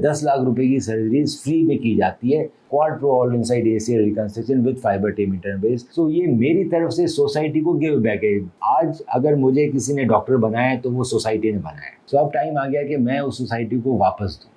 10 लाख रुपए की surgeries free में की जाती है, quad pro all inside ACL reconstruction with fibre tape internal brace. So ये मेरी तरफ से सोसाइटी को गिव बैक है। आज अगर मुझे किसी ने डॉक्टर बनाया है तो वो सोसाइटी ने बनाया है। सो अब टाइम आ गया कि मैं उस सोसाइटी को वापस दूं।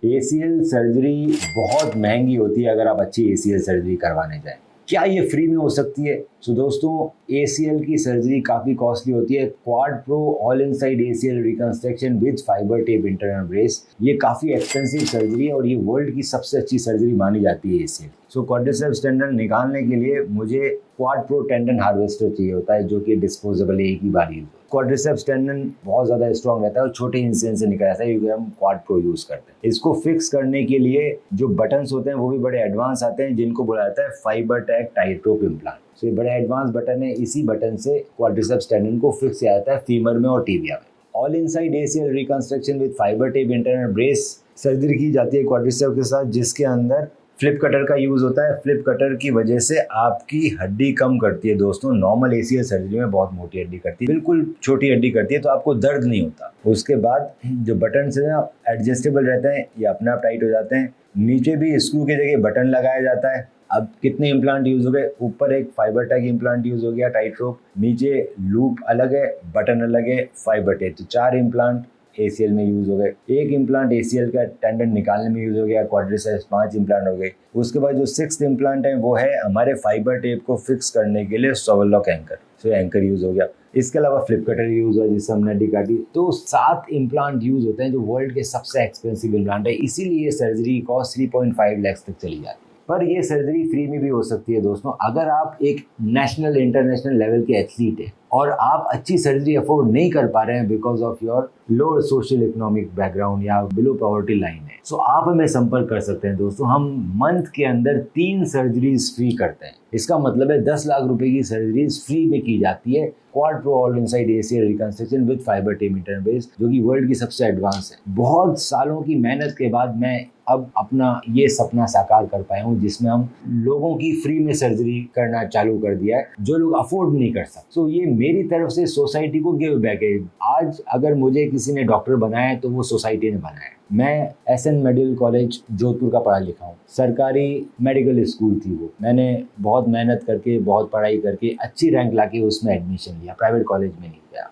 एसीएल सर्जरी बहुत महंगी होती है अगर आप अच्छी एसीएल सर्जरी करवाने जाएं। क्या ये फ्री में हो सकती है? दोस्तों, एसीएल की सर्जरी काफ़ी कॉस्टली होती है। Quad pro all inside ACL reconstruction with fibre tape internal brace, ये काफ़ी एक्सपेंसिव सर्जरी है और ये वर्ल्ड की सबसे अच्छी सर्जरी मानी जाती है एसीएल। क्वाड्रिसेप्स टेंडन निकालने के लिए मुझे क्वाड प्रो टेंडन हार्वेस्टर चाहिए होता है, जो कि डिस्पोजेबल है, एक ही बार यूज। क्वाड्रिसेप्स टेंडन बहुत ज़्यादा स्ट्रॉन्ग रहता है और छोटे इंसिजन से निकल जाता है, क्योंकि हम क्वाड प्रो यूज़ करते हैं। इसको फिक्स करने के लिए जो बटन्स होते हैं वो भी बड़े एडवांस आते हैं, जिनको बुलाया जाता है फाइबर टैग टाइट्रोप इम्प्लांट। ये बड़े एडवांस बटन है, इसी बटन से क्वाड्रिसेप्स टेंडन को फिक्स किया जाता है फीमर में और टिबिया में। All inside ACL reconstruction with fibre tape internal brace surgery की जाती है क्वाड्रिसेप्स के साथ, जिसके अंदर फ्लिप कटर का यूज़ होता है। फ्लिप कटर की वजह से आपकी हड्डी कम करती है दोस्तों। नॉर्मल एसीएल सर्जरी में बहुत मोटी हड्डी करती है, बिल्कुल छोटी हड्डी करती है, तो आपको दर्द नहीं होता। उसके बाद जो बटन से ना एडजस्टेबल रहते हैं, ये अपने आप टाइट हो जाते हैं। नीचे भी स्क्रू की जगह बटन लगाया जाता है। अब कितने इम्प्लांट यूज़ हो गए? ऊपर एक फाइबर टैग इम्प्लांट यूज़ हो गया टाइट रोप, नीचे लूप अलग है, बटन अलग है, फाइबर टैग, तो 4 इम्प्लांट एसीएल में यूज़ हो गए। एक इम्प्लांट एसीएल का टेंडन निकालने में यूज़ हो गया। क्वाड्रिसेप्स 5 इम्प्लांट हो गए। उसके बाद जो 6th इम्प्लांट है वो है हमारे फाइबर टेप को फिक्स करने के लिए सोवल लॉक एंकर, तो एंकर यूज़ हो गया। इसके अलावा फ्लिप कटर यूज़ हुआ जिससे हमने हड्डी काटी। तो 7 इम्प्लांट यूज़ होते हैं, जो वर्ल्ड के सबसे एक्सपेंसिव इम्प्लांट है। इसीलिए सर्जरी कॉस्ट 3.5 लाख तक चली जाती है। पर ये सर्जरी फ्री में भी हो सकती है दोस्तों। अगर आप एक नेशनल इंटरनेशनल लेवल के एथलीट हैं और आप अच्छी सर्जरी अफोर्ड नहीं कर पा रहे हैं because of your lower social economic background या बिलो पॉवर्टी लाइन है, तो आप हमें संपर्क कर सकते हैं दोस्तों। हम मंथ के अंदर 3 सर्जरीज फ्री करते हैं। इसका मतलब है 10 लाख रुपए की सर्जरीज फ्री में की जाती है। Quad pro all inside ACL reconstruction with fibre tape internal brace, जो कि वर्ल्ड की सबसे एडवांस है। बहुत सालों की मेहनत के बाद मैं अब अपना ये सपना साकार कर पाया हूँ, जिसमें हम लोगों की फ्री में सर्जरी करना चालू कर दिया है, जो लोग अफोर्ड नहीं कर सकते। तो ये मेरी तरफ से सोसाइटी को गिव बैक है। आज अगर मुझे किसी ने डॉक्टर बनाया है तो वो सोसाइटी ने बनाया है। मैं एसएन मेडिकल कॉलेज जोधपुर का पढ़ा लिखा हूँ। सरकारी मेडिकल स्कूल थी वो। मैंने बहुत मेहनत करके, बहुत पढ़ाई करके अच्छी रैंक लाके उसमें एडमिशन लिया। प्राइवेट कॉलेज में नहीं गया।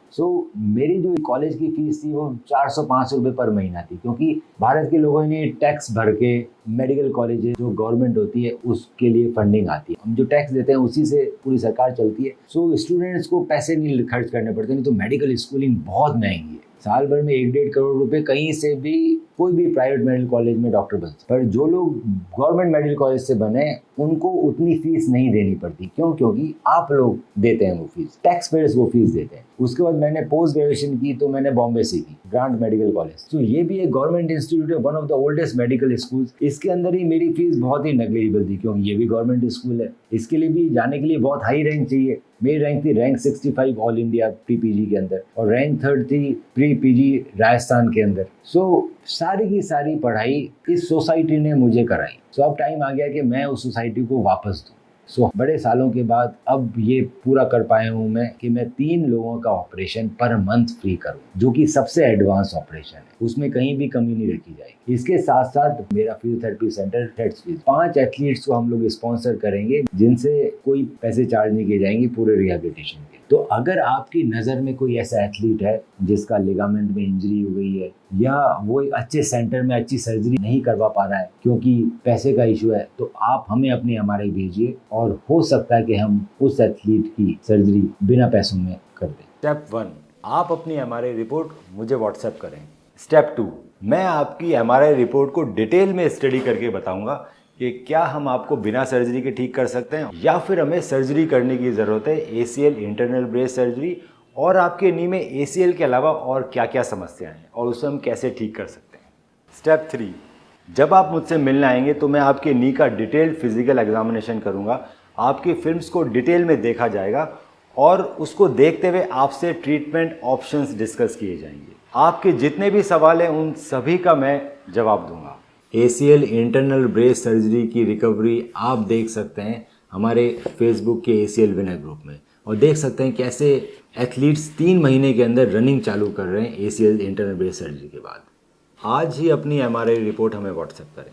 मेरी जो कॉलेज की फीस थी वो 400-500 रुपये पर महीना थी, क्योंकि भारत के लोगों ने टैक्स भर के मेडिकल कॉलेज जो गवर्नमेंट होती है उसके लिए फंडिंग आती है। हम जो टैक्स देते हैं उसी से पूरी सरकार चलती है। स्टूडेंट्स को पैसे नहीं खर्च करने पड़ते, नहीं तो मेडिकल स्कूलिंग बहुत महंगी है। साल भर में 1-1.5 करोड़ रुपए कहीं से भी कोई भी प्राइवेट मेडिकल कॉलेज में डॉक्टर बन सकते। पर जो लोग गवर्नमेंट मेडिकल कॉलेज से बने उनको उतनी फीस नहीं देनी पड़ती। क्यों? क्योंकि आप लोग देते हैं वो फीस, टैक्स पेयर्स वो फीस देते हैं। उसके बाद मैंने पोस्ट ग्रेजुएशन की तो मैंने बॉम्बे से की, ग्रांट मेडिकल कॉलेज। तो ये भी एक गवर्नमेंट इंस्टीट्यूट है, one of the oldest medical school. इसके अंदर ही मेरी फीस बहुत ही नेग्लिजिबल थी, क्योंकि ये भी गवर्नमेंट स्कूल है। इसके लिए भी जाने के लिए बहुत हाई रैंक चाहिए। मेरी रैंक थी rank 65 all India pre PG के अंदर, और रैंक 3rd थी प्री पीजी राजस्थान के अंदर। सारी की सारी पढ़ाई इस सोसाइटी ने मुझे कराई। अब टाइम आ गया कि मैं उस सोसाइटी को वापस दूं। बड़े सालों के बाद अब ये पूरा कर पाया हूँ मैं कि मैं 3 लोगों का ऑपरेशन पर मंथ फ्री करूँ, जो कि सबसे एडवांस ऑपरेशन है। उसमें कहीं भी कमी नहीं रखी जाएगी। इसके साथ साथ मेरा फिजियोथेरेपी सेंटर 5 एथलीट्स को हम लोग स्पॉन्सर करेंगे, जिनसे कोई पैसे चार्ज नहीं किए जाएंगे पूरे रिहेबिलिटेशन के। तो अगर आपकी नज़र में कोई ऐसा एथलीट है जिसका लिगामेंट में इंजरी हो गई है, या वो एक अच्छे सेंटर में अच्छी सर्जरी नहीं करवा पा रहा है क्योंकि पैसे का इशू है, तो आप हमें अपनी एमआरआई भेजिए और हो सकता है कि हम उस एथलीट की सर्जरी बिना पैसों में कर दें। स्टेप 1, आप अपनी एमआरआई रिपोर्ट मुझे व्हाट्सएप करें। स्टेप 2, मैं आपकी एमआरआई रिपोर्ट को डिटेल में स्टडी करके बताऊंगा कि क्या हम आपको बिना सर्जरी के ठीक कर सकते हैं या फिर हमें सर्जरी करने की ज़रूरत है, एसीएल इंटरनल ब्रेस सर्जरी, और आपके नी में एसीएल के अलावा और क्या क्या समस्याएं हैं और उसे हम कैसे ठीक कर सकते हैं। स्टेप 3, जब आप मुझसे मिलने आएंगे तो मैं आपके नी का डिटेल्ड फिजिकल एग्जामिनेशन करूंगा। आपकी फिल्म्स को डिटेल में देखा जाएगा और उसको देखते हुए आपसे ट्रीटमेंट ऑप्शंस डिस्कस किए जाएंगे। आपके जितने भी सवाल हैं उन सभी का मैं जवाब दूंगा। एसीएल इंटरनल ब्रेस सर्जरी की रिकवरी आप देख सकते हैं हमारे फेसबुक के एसीएल विनर ग्रुप में, और देख सकते हैं कैसे एथलीट्स 3 महीने के अंदर रनिंग चालू कर रहे हैं ACL इंटरनल ब्रेस सर्जरी के बाद। आज ही अपनी MRI रिपोर्ट हमें व्हाट्सएप करें।